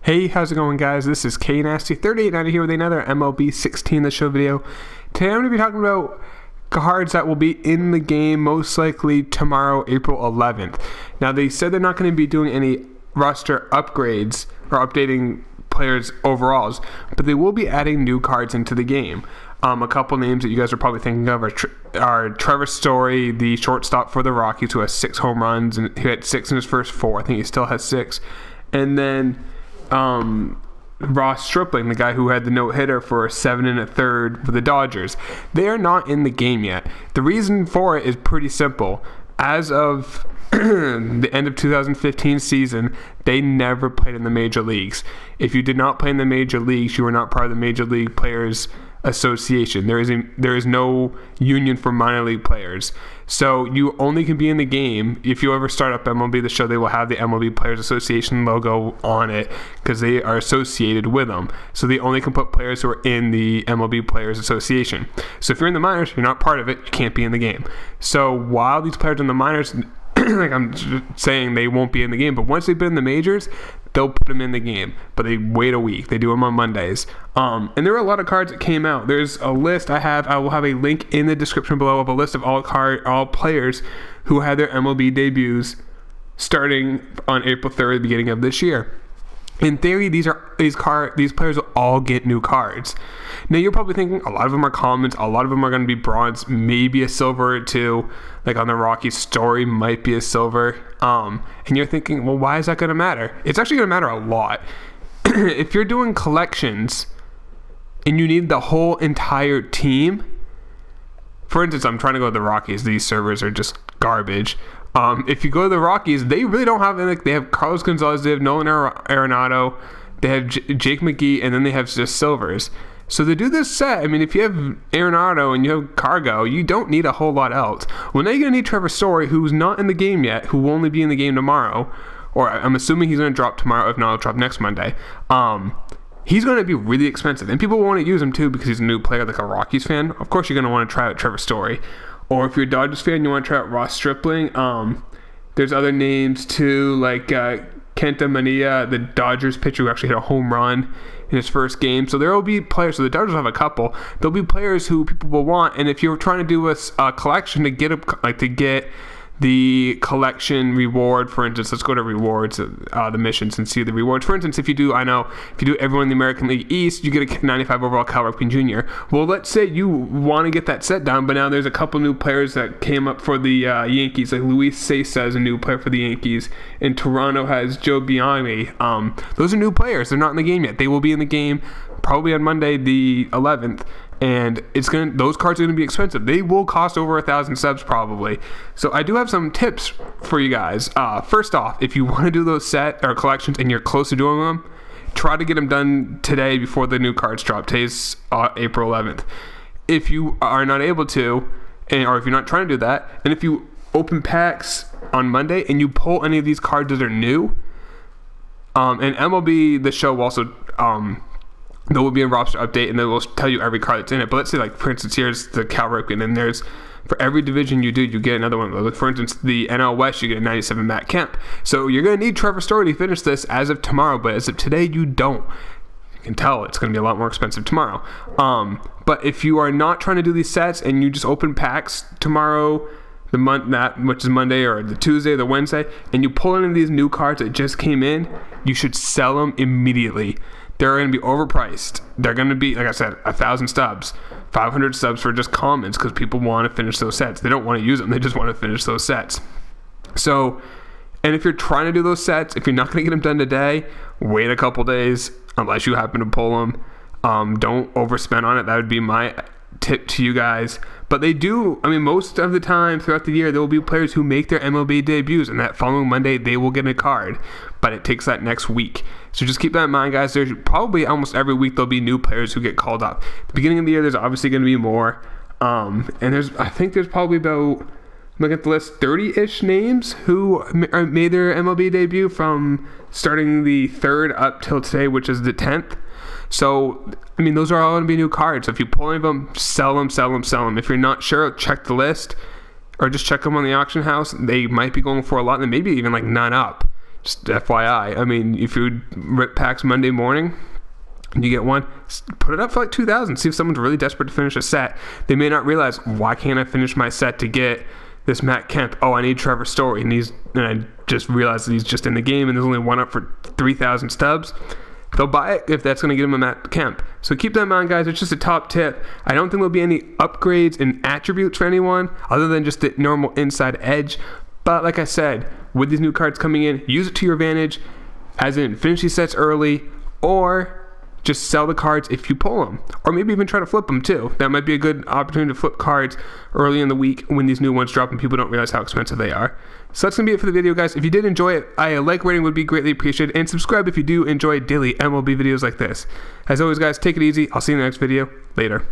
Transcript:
Hey, how's it going, guys? This is Dynasty 3890 here with another MLB 16 The Show video. Today I'm going to be talking about cards that will be in the game most likely tomorrow, April 11th. Now, they said they're not going to be doing any roster upgrades or updating players' overalls, but they will be adding new cards into the game. A couple names that you guys are probably thinking of are Trevor Story, the shortstop for the Rockies, who has 6 home runs, and he had 6 in his first 4. I think he still has 6. And then Ross Stripling, the guy who had the no-hitter for 7 1/3 for the Dodgers. They are not in the game yet. The reason for it is pretty simple. As of the end of 2015 season, they never played in the major leagues. If you did not play in the major leagues, you were not part of the Major League Players Association. There is no union for minor league players. So you only can be in the game if you ever start up MLB The Show. They will have the MLB Players Association logo on it because they are associated with them. So they only can put players who are in the MLB Players Association. So if you're in the minors, you're not part of it, you can't be in the game. So while these players in the minors, like I'm saying, they won't be in the game, but once they've been in the majors, they'll put them in the game, but they wait a week. They do them on Mondays. And there are a lot of cards that came out. There's a list I will have a link in the description below of a list of all players who had their MLB debuts starting on April 3rd, beginning of this year. In theory, these players will all get new cards. Now, you're probably thinking a lot of them are commons, a lot of them are going to be bronze, maybe a silver or two. Like on the Rockies, Story might be a silver. And you're thinking, well, why is that going to matter? It's actually going to matter a lot. If you're doing collections and you need the whole entire team, for instance, I'm trying to go to the Rockies. These servers are just garbage. If you go to the Rockies, they really don't have any. They have Carlos Gonzalez, they have Nolan Arenado, they have Jake McGee, and then they have just silvers. So to do this set, I mean, if you have Arenado and you have Cargo, you don't need a whole lot else. Well, now you're going to need Trevor Story, who's not in the game yet, who will only be in the game tomorrow. Or I'm assuming he's going to drop tomorrow. If not, he'll drop next Monday. He's going to be really expensive. And people want to use him, too, because he's a new player, like a Rockies fan. Of course, you're going to want to try out Trevor Story. Or if you're a Dodgers fan, you want to try out Ross Stripling. There's other names, too, like Kenta Mania, the Dodgers pitcher who actually hit a home run in his first game. So there will be players. So the Dodgers will have a couple. There'll be players who people will want. And if you're trying to do a collection to get the collection reward, for instance, let's go to rewards, the missions, and see the rewards. For instance, if you do everyone in the American League East, you get a 95 overall Cal Ripken Jr. Well, let's say you want to get that set down, but now there's a couple new players that came up for the Yankees, like Luis Cessa is a new player for the Yankees, and Toronto has Joe Biagni. Those are new players. They're not in the game yet. They will be in the game probably on Monday, the 11th. And those cards are going to be expensive. They will cost over 1,000 subs probably. So I do have some tips for you guys. First off, if you want to do those set or collections and you're close to doing them, try to get them done today before the new cards drop. Today's April 11th. If you are not able to, or if you're not trying to do that, and if you open packs on Monday and you pull any of these cards that are new, and MLB The Show also there will be a roster update, and they will tell you every card that's in it. But let's say, like, for instance, here's the Cal Ripken, and there's, for every division you do, you get another one. Like, for instance, the NL West, you get a 97 Matt Kemp. So you're going to need Trevor Story to finish this as of tomorrow, but as of today, you don't. You can tell it's going to be a lot more expensive tomorrow. But if you are not trying to do these sets and you just open packs tomorrow, which is Monday, or the Tuesday or the Wednesday, and you pull in these new cards that just came in, you should sell them immediately. They're going to be overpriced. They're going to be, like I said, 1,000 subs, 500 subs for just commons, because people want to finish those sets. They don't want to use them. They just want to finish those sets. So, and if you're trying to do those sets, if you're not going to get them done today, wait a couple days, unless you happen to pull them. Don't overspend on it. That would be my tip to you guys. But they do, I mean, most of the time throughout the year, there will be players who make their MLB debuts, and that following Monday, they will get a card. But it takes that next week. So just keep that in mind, guys. There's probably almost every week there'll be new players who get called up. At the beginning of the year, there's obviously going to be more. And I think there's probably about, look at the list, 30-ish names who made their MLB debut from starting the 3rd up till today, which is the 10th. So, I mean, those are all going to be new cards. So if you pull any of them, sell them, sell them, sell them. If you're not sure, check the list or just check them on the auction house. They might be going for a lot, and maybe even like none up. Just FYI. I mean, if you rip packs Monday morning and you get one, put it up for like 2,000. See if someone's really desperate to finish a set. They may not realize, why can't I finish my set to get this Matt Kemp? Oh, I need Trevor Story. And I just realized that he's just in the game and there's only one up for 3,000 stubs. They'll buy it if that's going to get them a Matt Kemp. So keep that in mind, guys. It's just a top tip. I don't think there'll be any upgrades in attributes for anyone other than just the normal inside edge. But like I said, with these new cards coming in, use it to your advantage, as in finish these sets early, or just sell the cards if you pull them, or maybe even try to flip them too. That might be a good opportunity to flip cards early in the week when these new ones drop and people don't realize how expensive they are. So that's going to be it for the video, guys. If you did enjoy it, a like rating would be greatly appreciated, and subscribe if you do enjoy daily MLB videos like this. As always, guys, take it easy. I'll see you in the next video. Later.